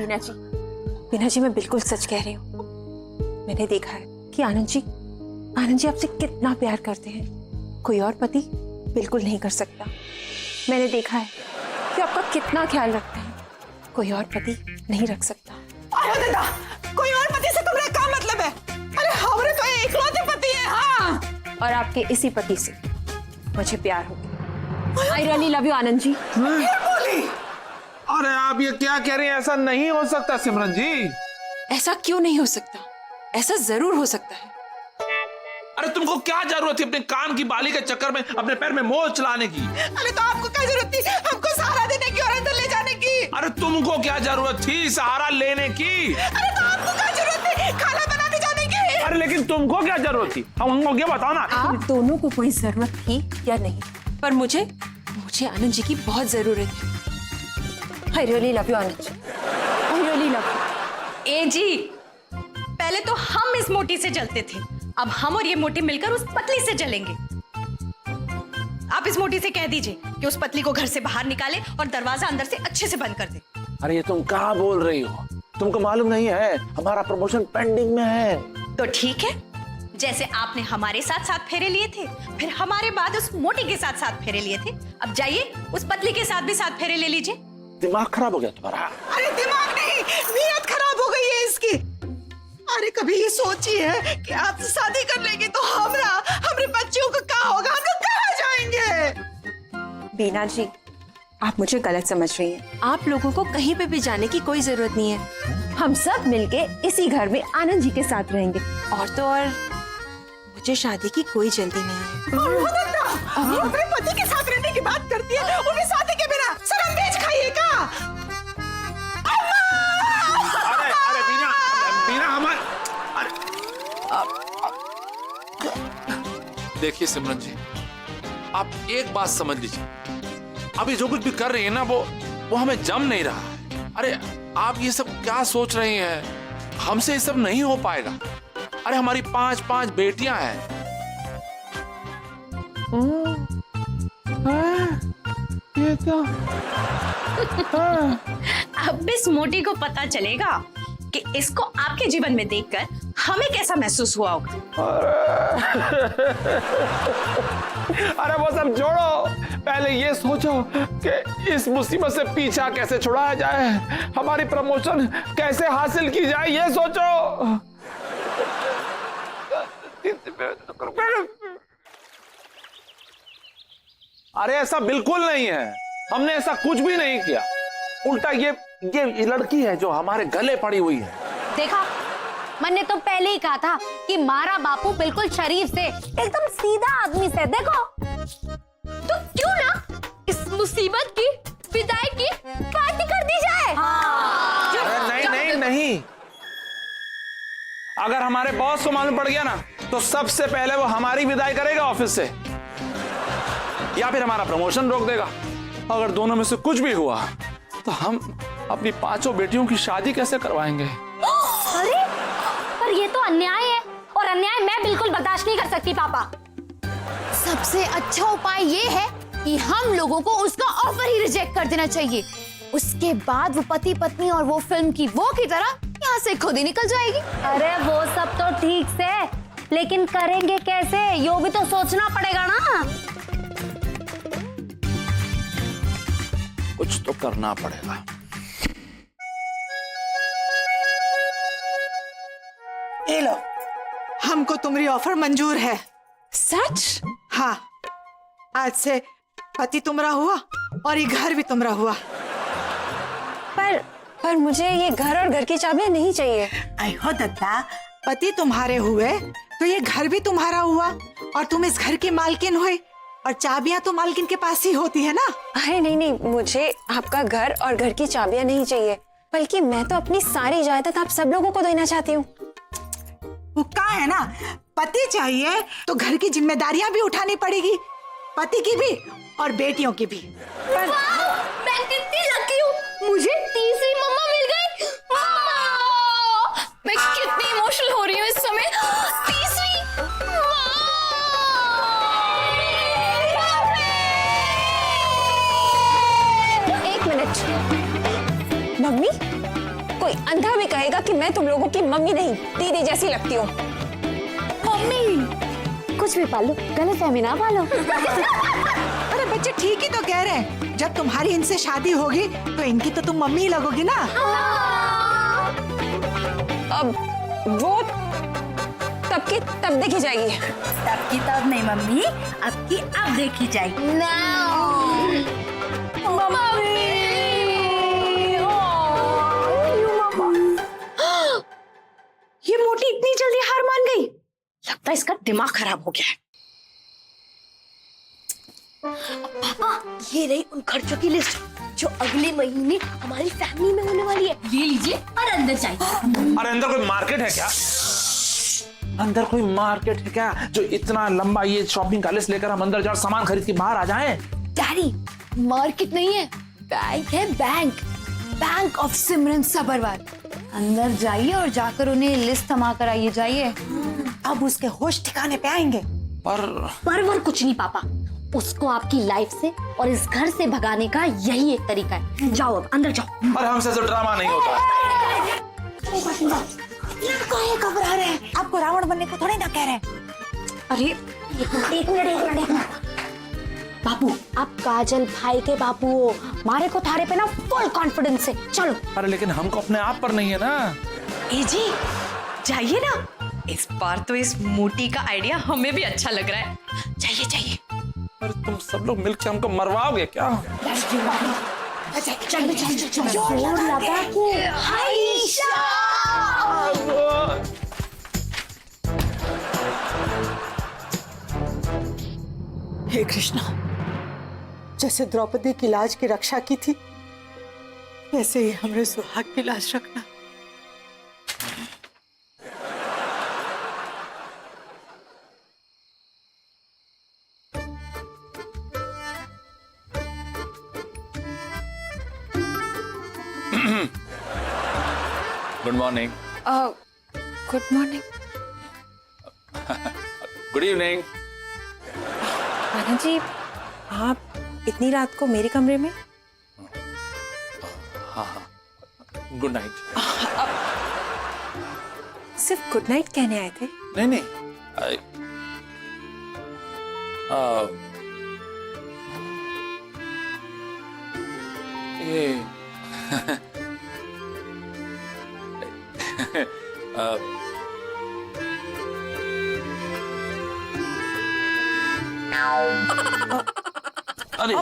बीना जी मैं बिल्कुल सच कह रही हूँ। मैंने देखा है कि आनंद जी आपसे कितना प्यार करते हैं। कोई और पति बिल्कुल नहीं कर सकता। मैंने देखा है कि आपका कितना ख्याल रखते हैं। कोई और पति नहीं रख सकता। अरे दादा, कोई और पति से तुम्हारा क्या मतलब है? अरे हमारे तो इकलौते पति है। हाँ, और आपके इसी पति से मुझे प्यार हो गया। आई रियली लव यू आनंद जी। बोली। अरे आप ये क्या कह रही हैं? ऐसा नहीं हो सकता सिमरन जी। ऐसा क्यों नहीं हो सकता? ऐसा जरूर हो सकता है। अरे तुमको क्या जरूरत थी अपने कान की बाली के चक्कर में अपने पैर में मोच चलाने की? अरे तो आपको क्या जरूरत थी हमको सहारा देने की और अंदर ले जाने की? अरे तुमको क्या जरूरत थी सहारा लेने की? अरे तो आपको क्या जरूरत थी खाना बनाने जाने की? अरे लेकिन तुमको क्या जरूरत थी? हमको क्या बताओ ना। आप दोनों को कोई जरूरत थी या नहीं, पर मुझे आनंद जी की बहुत जरूरत है। I really love you Anand ji. I really love you. ए जी, पहले तो हम इस मोटी से जलते थे, अब हम और ये मोटी मिलकर उस पतली से जलेंगे। आप इस मोटी से कह दीजिए कि उस पतली को घर से बाहर निकाले और दरवाजा अंदर से अच्छे से बंद कर दे। अरे ये तुम क्या बोल रही हो? तुमको मालूम नहीं है हमारा प्रमोशन पेंडिंग में है। तो ठीक है, जैसे आपने हमारे साथ साथ फेरे लिए थे, फिर हमारे बाद उस मोटी के साथ साथ फेरे लिए थे, अब जाइए उस पतली के साथ भी साथ फेरे ले लीजिए। दिमाग खराब हो गया तुम्हारा? अरे दिमाग नहीं, नीयत खराब हो गई है इसकी। अरे कभी ये सोची है कि आपसे शादी कर लेंगे तो हमारे बच्चों का क्या होगा? हम लोग कहाँ जाएंगे? बीना जी, आप मुझे गलत समझ रही हैं। आप लोगों को कहीं पे भी जाने की कोई जरूरत नहीं है। हम सब मिलके इसी घर में आनंद जी के साथ रहेंगे। और तो और मुझे शादी की कोई जल्दी नहीं है। अपने पति के साथ रहने की बात करती है, वो भी शादी के बिना। शर्म बेच खाइए का? अरे बीना हमारे देखिए सिमरन जी, आप एक बात समझ लीजिए, अभी जो कुछ भी कर रही है ना वो हमें जम नहीं रहा है। अरे आप ये सब क्या सोच रही हैं? हमसे ये सब नहीं हो पाएगा। अरे हमारी 5 बेटियां हैं। ये तो अब इस मोटी को पता चलेगा कि इसको आपके जीवन में देखकर हमें कैसा महसूस हुआ होगा। अरे वो सब छोड़ो, पहले ये सोचो कि इस मुसीबत से पीछा कैसे छुड़ाया जाए, हमारी प्रमोशन कैसे हासिल की जाए, ये सोचो। अरे ऐसा बिल्कुल नहीं है, हमने ऐसा कुछ भी नहीं किया। उल्टा ये लड़की है जो हमारे गले पड़ी हुई है। देखा, मैंने तो पहले ही कहा था कि मारा बापू बिल्कुल शरीफ से, एकदम सीधा आदमी से। देखो, तो क्यों ना इस मुसीबत की विदाई की पार्टी कर दी जाए? अरे नहीं, अगर हमारे बॉस को मालूम पड़ गया ना तो सबसे पहले वो हमारी विदाई करेगा ऑफिस से, या फिर हमारा प्रमोशन रोक देगा। अगर दोनों में से कुछ भी हुआ तो हम अपनी 5 बेटियों की शादी कैसे करवाएंगे? अरे पर ये तो अन्याय है, और अन्याय मैं बिल्कुल बर्दाश्त नहीं कर सकती पापा। सबसे अच्छा उपाय ये है कि हम लोगों को उसका ऑफर ही रिजेक्ट कर देना चाहिए। उसके बाद वो पति पत्नी और वो फिल्म की वो की तरह यहाँ से खुद ही निकल जाएगी। अरे वो सब तो ठीक से, लेकिन करेंगे कैसे, यो भी तो सोचना पड़ेगा ना। कुछ तो करना पड़ेगा। ये लो, हमको तुम्हारी ऑफर मंजूर है। सच? हाँ, आज से पति तुम्हारा हुआ और ये घर भी तुम्हारा हुआ। पर मुझे ये घर और घर की चाबियां नहीं चाहिए। अयो दत्ता, पति तुम्हारे हुए तो ये घर भी तुम्हारा हुआ, और तुम इस घर की मालकिन हुई, और चाबियां तो मालकिन के पास ही होती है ना। अरे नहीं, मुझे आपका घर और घर की चाबियां नहीं चाहिए, बल्कि मैं तो अपनी सारी जायदाद आप सब लोगों को देना चाहती हूँ। वो क्या है ना, पति चाहिए तो घर की जिम्मेदारियां भी उठानी पड़ेगी, पति की भी और बेटियों की भी। मैं कितनी लकी हूँ, मुझे तीसरी मम्मा मिल गई। मैं कितनी इमोशनल हो रही हूँ इस समय। तीसरी एक मिनट, मम्मी कोई अंधा भी कहेगा कि मैं तुम लोगों की मम्मी नहीं दीदी जैसी लगती हूँ। मम्मी कुछ भी पालो, गलत फहमी ना पालो। अरे बच्चे ठीक ही तो कह रहे हैं, जब तुम्हारी इनसे शादी होगी तो इनकी तो तुम मम्मी ही लगोगी ना। अब वो तब की तब देखी जाएगी। तब की तब नहीं मम्मी, अब की अब देखी जाएगी। ये मोटी इतनी जल्दी हार मान गई, लगता है इसका दिमाग खराब हो गया है। पापा ये रही उन खर्चों की लिस्ट जो अगले महीने हमारी फैमिली में होने वाली है। ले लीजिए और अंदर जाइए। अरे अंदर कोई मार्केट है क्या? अंदर कोई मार्केट है क्या जो इतना लंबा ये शॉपिंग का लिस्ट लेकर हम अंदर जाओ सामान खरीद के बाहर आ जाएं? डैडी मार्केट नहीं है, बैंक है, बैंक। बैंक ऑफ सिमरन सबरवाल। अंदर जाइए और जाकर उन्हें लिस्ट थमा कर आइए। जाइए। अब उसके होश ठिकाने पे आएंगे। पर कुछ नहीं पापा, उसको आपकी लाइफ से और इस घर से भगाने का यही एक तरीका है। जाओ अब अंदर जाओ। अरे हमसे तो ड्रामा नहीं होता। काहे घबरा रहे हैं? आपको रावण बनने को थोड़ी ना कह रहे हैं। अरे एक मिनट बाबू, आप काजल भाई के बाबू हो, मारे को थारे पे ना फुल कॉन्फिडेंस है। चलो। अरे लेकिन हमको अपने आप पर नहीं है ना। ए जी जाइए ना, इस बार तो इस मोटी का आइडिया हमें भी अच्छा लग रहा है। जाइए जाइए। अरे तुम सब लोग मिलकर हमको मरवाओगे क्या? हे कृष्णा, जैसे द्रौपदी की लाज की रक्षा की थी, वैसे ही हमरे सुहाग की लाज रखना। Good morning. Good morning. Good evening. Anand ji, आप इतनी रात को मेरे कमरे में? हाँ गुड नाइट। सिर्फ गुड नाइट कहने आए थे? नहीं नहीं ये अरे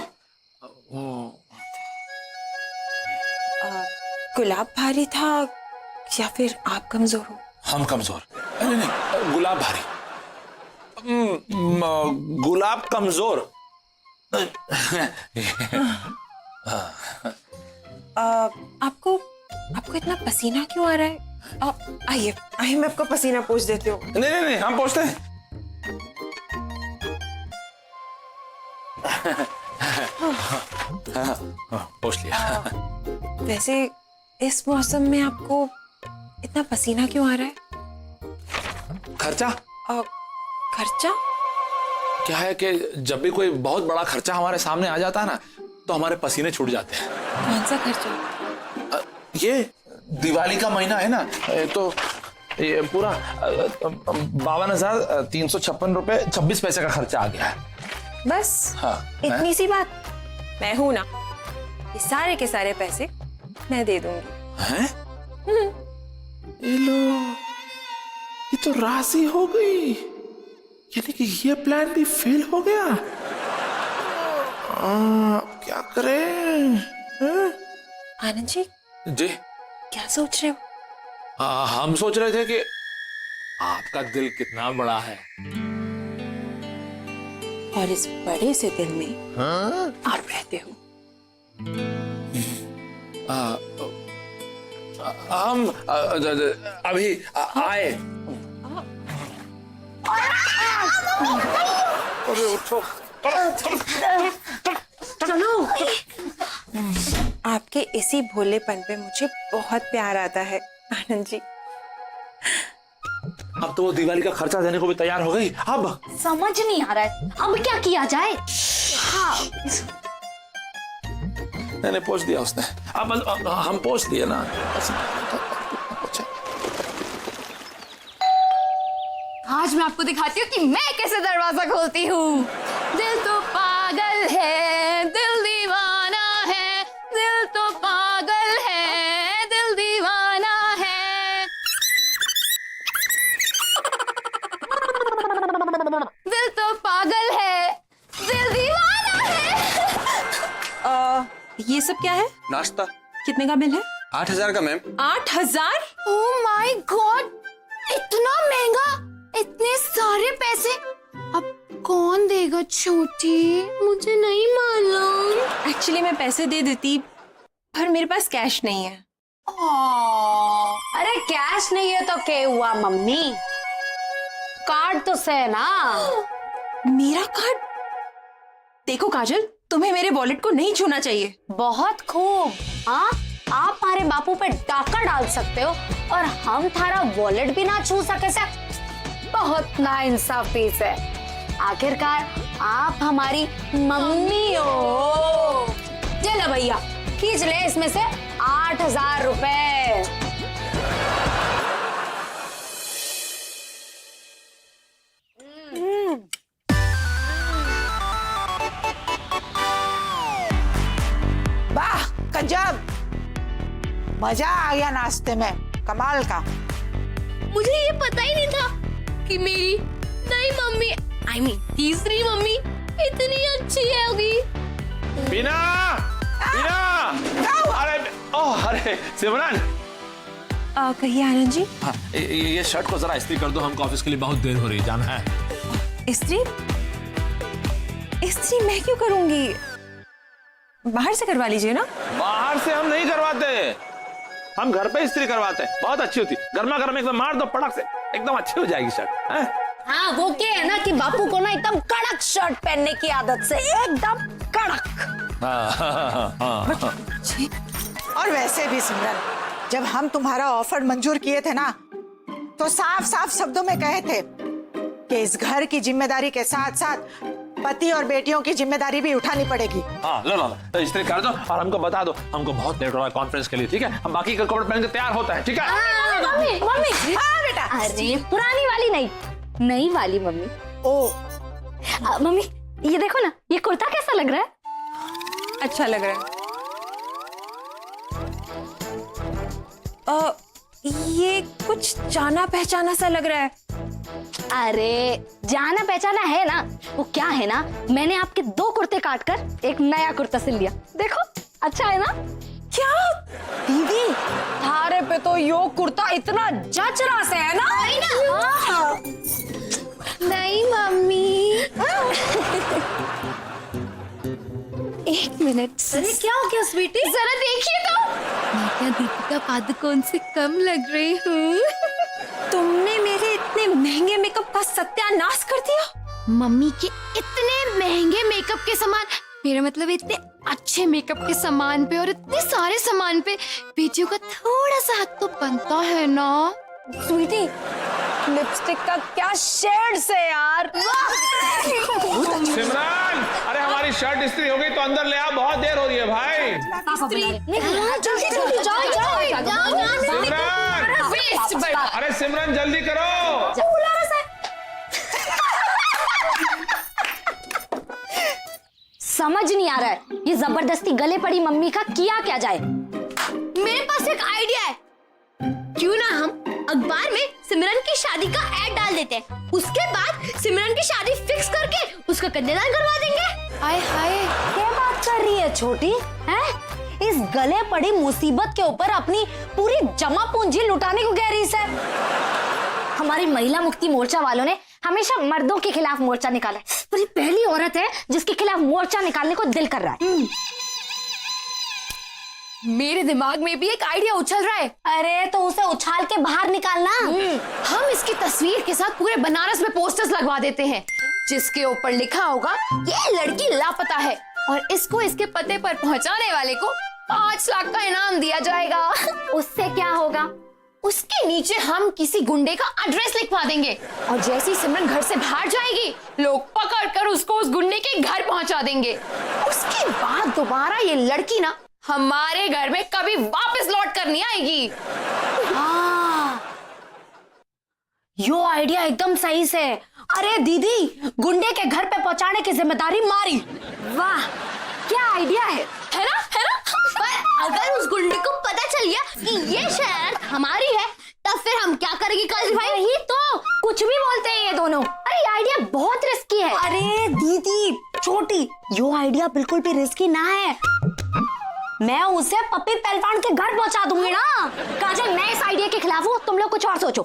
गुलाब भारी था या फिर आप कमजोर हो? हम कमजोर? नहीं नहीं गुलाब भारी। गुलाब कमजोर। आपको इतना पसीना क्यों आ रहा है? आइए आइए, मैं आपको पसीना पोंछ देती हूँ। नहीं नहीं नहीं हम पोंछते हैं। पोंछ लिया। वैसे इस मौसम में आपको इतना पसीना क्यों आ रहा है? खर्चा? खर्चा? क्या है कि जब भी कोई बहुत बड़ा खर्चा हमारे सामने आ जाता है ना, तो हमारे पसीने छूट जाते हैं। कौन सा खर्चा? ये दिवाली का महीना है ना, तो ये पूरा 52,356 रुपए 26 पैसे का खर्चा आ गया है। बस हाँ, इतनी सी बात? मैं हूं ना, ये सारे के सारे पैसे मैं दे दूंगी। हैं? ये लो, ये तो राशि हो गई, यानी कि ये प्लान भी फेल हो गया। क्या करें? आनंद जी जी क्या सोच रहे हो? हम सोच रहे थे कि आपका दिल कितना बड़ा है, और इस बड़े से दिल में आप रहते हो। हम अभी आए। अरे उठो। चलो। आपके इसी भोलेपन पे मुझे बहुत प्यार आता है आनंद जी। अब तो वो दिवाली का खर्चा देने को भी तैयार हो गई। अब समझ नहीं आ रहा है अब क्या किया जाए। हाँ नहीं पोंछ दिया उसने। अब हम पोंछ लिए ना। आज मैं आपको दिखाती हूँ कि मैं कैसे दरवाजा खोलती हूँ। दिल तो पागल है, दिल दीवाना है, दिल तो पागल है, दिल दीवाना है, दिल तो पागल है, दिल दीवाना है। ये सब क्या है? नाश्ता। कितने का बिल है? 8,000 का मैम। 8,000? ओह माय गॉड, इतना महंगा, इतने सारे पैसे अब कौन देगा छोटी? मुझे नहीं मालूम। एक्चुअली मैं पैसे दे देती, पर मेरे पास कैश नहीं है। अरे कैश नहीं है तो क्या हुआ मम्मी, कार्ड तो से ना। मेरा कार्ड? देखो काजल, तुम्हें मेरे वॉलेट को नहीं छूना चाहिए। बहुत खूब। हाँ, आप हमारे बापू पे डाका डाल सकते हो और हम थारा वॉलेट भी ना छू सके से, बहुत नाइंसाफी से। आखिरकार आप हमारी मम्मी हो। चलो भैया, खींच ले इसमें से 8,000 रुपए। वाह गजब, मजा आ गया नाश्ते में, कमाल का। मुझे ये पता ही नहीं था कि मेरी नई मम्मी, I mean, तीसरी मम्मी इतनी अच्छी है होगी। बीना, अरे ओह, अरे सिमरन। कहिए आनंद जी। हाँ, ये शर्ट को जरा इस्त्री कर दो, हमको ऑफिस के लिए बहुत देर हो रही है, जाना है। इस्त्री? इस्त्री मैं क्यों करूंगी? बाहर से करवा लीजिए ना। बाहर से हम नहीं करवाते, हम घर पे इस्त्री करवाते हैं, बहुत अच्छी होती। गर्मा गर्म एकदम मार दो पड़क से, एकदम अच्छी हो जाएगी शर्ट। हैं? हाँ, वो क्या है ना कि बापू को ना एकदम कड़क शर्ट पहनने की आदत से, एकदम कड़क। और वैसे भी सिमरन, जब हम तुम्हारा ऑफर मंजूर किए थे ना, तो साफ साफ शब्दों में कहे थे कि इस घर की जिम्मेदारी के साथ साथ पति और बेटियों की जिम्मेदारी भी उठानी पड़ेगी। हाँ, लो तो इस्त्री कर दो और हमको बता दो, हमको बहुत लेट हो रहा है कॉन्फ्रेंस के लिए, ठीक है? हम बाकी का कपड़े पहन के तैयार होता है, ठीक है? मम्मी, हाँ बेटा। अरे पुरानी वाली नहीं, नई वाली मम्मी। ओ मम्मी, ये देखो ना, ये कुर्ता कैसा लग रहा है? अच्छा लग रहा है। ये कुछ जाना पहचाना सा लग रहा है। अरे जाना पहचाना है ना, वो क्या है ना, मैंने आपके 2 कुर्ते काट कर एक नया कुर्ता सिल लिया। देखो, अच्छा है ना? क्या दीदी, थारे पे तो यो कुर्ता इतना जच रहा से है ना? हाँ। नहीं मम्मी। एक मिनट। अरे क्या हो गया स्वीटी? जरा देखिए तो। मैं क्या दीपिका पादुकोण से कम लग रही हूँ? तुमने मेरे इतने महंगे मेकअप का सत्यानाश कर दिया। मम्मी के इतने महंगे मेकअप के सामान, मेरा मतलब इतने अच्छे मेकअप के सामान पे और इतने सारे सामान पे बेटियों का थोड़ा सा हक तो बनता है ना। स्वीटी, लिपस्टिक का क्या शेड्स है यार। सिमरन, अरे हमारी शर्ट इस्त्री हो गई तो अंदर ले आओ, बहुत देर हो रही है भाई। जल्दी जल्दी जाओ। सिमरन, अरे सिमरन जल्दी करो। समझ नहीं आ रहा है, ये जबरदस्ती गले पड़ी मम्मी का किया क्या जाए। मेरे पास एक आइडिया है, क्यों ना हम अखबार में सिमरन की शादी का ऐड डाल देते हैं, उसके बाद सिमरन की शादी फिक्स करके उसका कन्यादान करवा देंगे। हाय हाय, क्या बात कर रही है छोटी? हैं? इस गले पड़ी मुसीबत के ऊपर अपनी पूरी जमा पूंजी लुटाने को कह रही है। हमारी महिला मुक्ति मोर्चा वालों ने हमेशा मर्दों के खिलाफ मोर्चा निकाला है, पर ये पहली औरत है जिसके खिलाफ मोर्चा निकालने को दिल कर रहा है। मेरे दिमाग में भी एक आइडिया उछल रहा है। अरे तो उसे उछाल के बाहर निकालना। हम इसकी तस्वीर के साथ पूरे बनारस में पोस्टर्स लगवा देते हैं, जिसके ऊपर लिखा होगा ये लड़की लापता है और इसको इसके पते पर पहुंचाने वाले को 5 लाख का इनाम दिया जाएगा। उससे क्या होगा? उसके नीचे हम किसी गुंडे का एड्रेस लिखवा देंगे और जैसी सिमरन घर से बाहर जाएगी, लोग पकड़ कर उसको उस गुंडे के घर पहुंचा देंगे। उसके बाद दोबारा ये लड़की ना हमारे घर में कभी वापस लौट कर नहीं आएगी। हाँ, यो आइडिया एकदम सही से। अरे दीदी, गुंडे के घर पे पहुंचाने की जिम्मेदारी मारी। वाह, क्या आइडिया है ना, है ना? पर अगर उस गुंडे को पता चल गया कि ये शरारत हमारी है, तब फिर हम क्या करेंगे काजी भाई? यही तो, कुछ भी बोलते हैं ये दोनों। अरे ये आइडिया बहुत रिस्की है। अरे दीदी छोटी, यो आइडिया बिल्कुल भी रिस्की ना है। मैं उसे पप्पी पहलवान के घर पहुंचा दूंगी ना। काजल, मैं इस आइडिया के खिलाफ हूँ, तुम लोग कुछ और सोचो।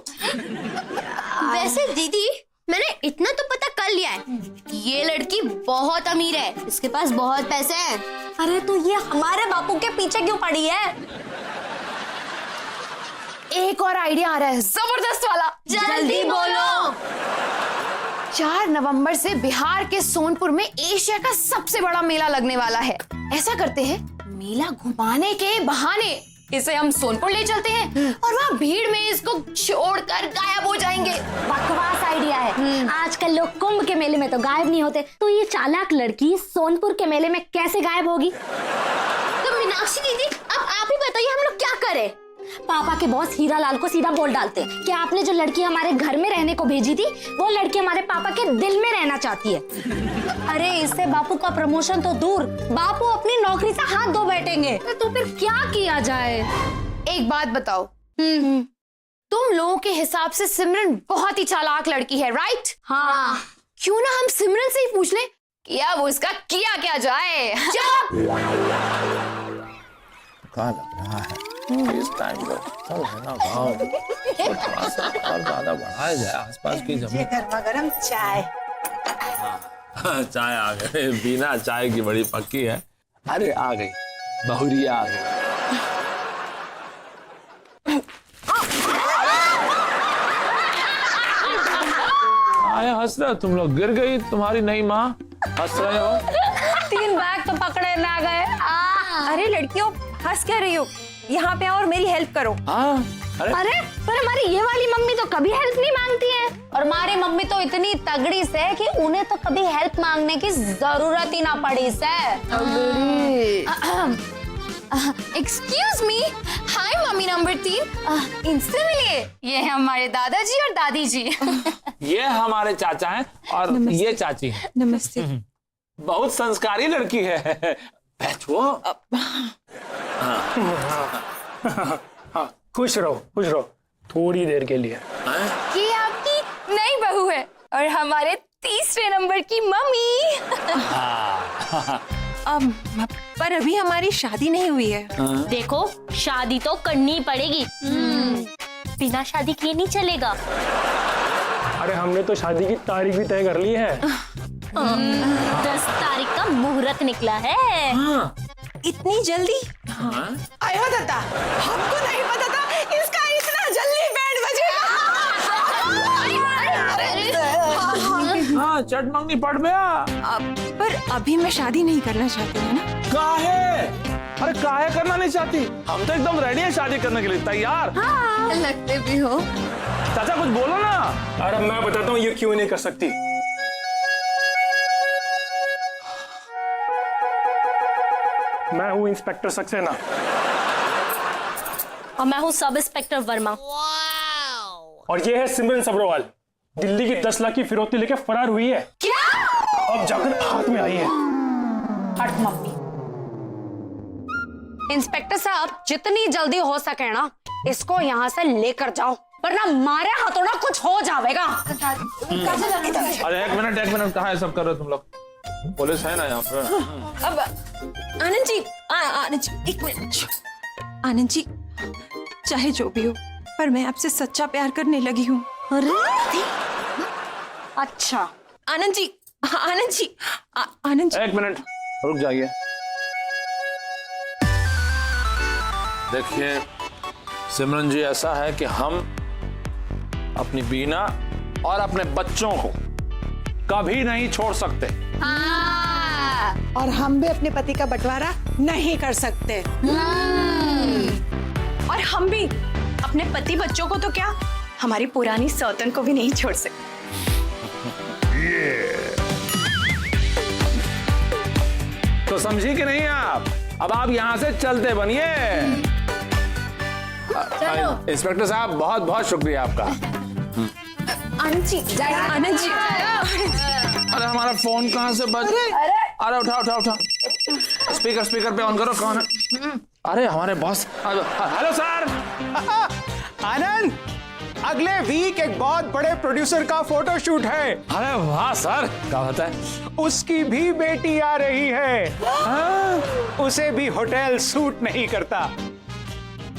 वैसे दीदी, मैंने इतना तो पता कर लिया है कि ये लड़की बहुत अमीर है, इसके पास बहुत पैसे हैं। अरे तो ये हमारे बापू के पीछे क्यों पड़ी है? एक और आइडिया आ रहा है, जबरदस्त वाला। जल्दी बोलो। 4 नवंबर से बिहार के सोनपुर में एशिया का सबसे बड़ा मेला लगने वाला है। ऐसा करते हैं, मेला घुमाने के बहाने इसे हम सोनपुर ले चलते हैं और वहाँ भीड़ में इसको छोड़कर गायब हो जाएंगे। बकवास आइडिया है। आजकल लोग कुंभ के मेले में तो गायब नहीं होते, तो ये चालाक लड़की सोनपुर के मेले में कैसे गायब होगी? तो मीनाक्षी दीदी, अब आप ही बताइए, हम लोग क्या करें? पापा के बॉस हीरा लाल को सीधा बोल डालते हैं कि आपने जो लड़की हमारे घर में रहने को भेजी थी, वो लड़की हमारे पापा के दिल में रहना चाहती है। अरे इससे बापू का प्रमोशन तो दूर, बापू अपनी नौकरी से हाथ धो बैठेंगे। तो फिर क्या किया जाए? एक बात बताओ, तुम लोगों के हिसाब से सिमरन बहुत ही चालाक लड़की है, राइट? हाँ। क्यों ना हम सिमरन से ही पूछ लें कि अब उसका किया क्या जाए? कहाँ लग रहा है इस टाइम पर? चल है ना गाँव, थोड़ा सा और ज्यादा बढ़ाया जाए आसपास की जमीन। गर्मा गर्म चाय। चाय आ गई, बिना चाय की बड़ी पक्की है। अरे आ गई, बहुरिया आ गई। आए हंस रहे हो तुम लोग? गिर गई तुम्हारी नई माँ, हंस रहे हो? 3 बैग तो पकड़े ना गए। अरे लड़कियों, हंस क्या रही हो? यहाँ पे आओ और मेरी हेल्प करो। हाँ, अरे पर हमारी ये वाली मम्मी तो कभी हेल्प नहीं मांगती है, और हमारी मम्मी तो इतनी तगड़ी से कि उन्हें तो कभी हेल्प मांगने की जरूरत ही ना पड़ी से। एक्सक्यूज मी, हाय मम्मी नंबर 3, इनसे मिलिए। ये है हमारे दादाजी और दादी जी। ये हमारे चाचा हैं और ये चाची हैं। नमस्ते। बहुत संस्कारी लड़की है। बैठो। हाँ, खुश रहो थोड़ी देर के लिए। ये आपकी नई बहू है और हमारे 3रे नंबर की मम्मी। पर अभी हमारी शादी नहीं हुई है। देखो, शादी तो करनी पड़ेगी, बिना शादी किए नहीं चलेगा। अरे हमने तो शादी की तारीख भी तय कर ली है। 10 तारीख का मुहूर्त निकला है। इतनी जल्दी? आयो दादा, हमको नहीं पता था इसका इतना जल्दी बैंड बजेगा। हाँ, चट मंगनी पड़ गया। पर अभी मैं शादी नहीं करना चाहती हूँ ना। काहे? अरे काहे करना नहीं चाहती? हम तो एकदम रेडी हैं शादी करने के लिए, तैयार। लगते भी हो। चाचा कुछ बोलो ना। अरे मैं बताता हूँ ये क्यों नहीं कर सकती। मैं हूँ इंस्पेक्टर सक्सेना। और मैं हूँ सब इंस्पेक्टर वर्मा। और ये है सिमरन सब्रोवाल, दिल्ली की 10 लाख की फिरौती लेके फरार हुई है। क्या? अब जाकर हाथ में आई है। हट मम्मी। इंस्पेक्टर साहब, जितनी जल्दी हो सके ना इसको यहाँ से लेकर जाओ, वरना मारे हाथों ना कुछ हो जाएगा। अरे एक मिनट, कहाँ है सब कर रहे हो तुम लोग? पुलिस है ना यहाँ पर? अब आनंद जी, आनंद जी, एक मिनट। आनंद जी, चाहे जो भी हो, पर मैं आपसे सच्चा प्यार करने लगी हूँ। अरे अच्छा। आनंद जी, आनंद जी, आनंद जी। एक मिनट रुक जाइए। देखिए सिमरन जी, ऐसा है कि हम अपनी बीना और अपने बच्चों को कभी नहीं छोड़ सकते। और हम भी अपने पति का बंटवारा नहीं कर सकते। और हम भी अपने पति बच्चों को तो क्या, हमारी पुरानी सौतन को भी नहीं छोड़ सकते। तो समझी कि नहीं आप? अब आप यहाँ से चलते बनिए। चलो। इंस्पेक्टर साहब बहुत बहुत शुक्रिया आपका। आनंद जी, आनंद जी, अरे हमारा फोन कहाँ से बज? अरे उठा स्पीकर पे ऑन करो। कौन है? अरे हमारे बॉस। Hello sir. आनंद, अगले वीक एक बहुत बड़े प्रोड्यूसर का फोटो शूट है। अरे वाह सर, क्या होता है? उसकी भी बेटी आ रही है। उसे भी होटल सूट नहीं करता।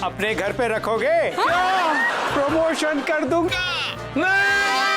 अपने घर पे रखोगे? प्रमोशन कर दूंगा। नहीं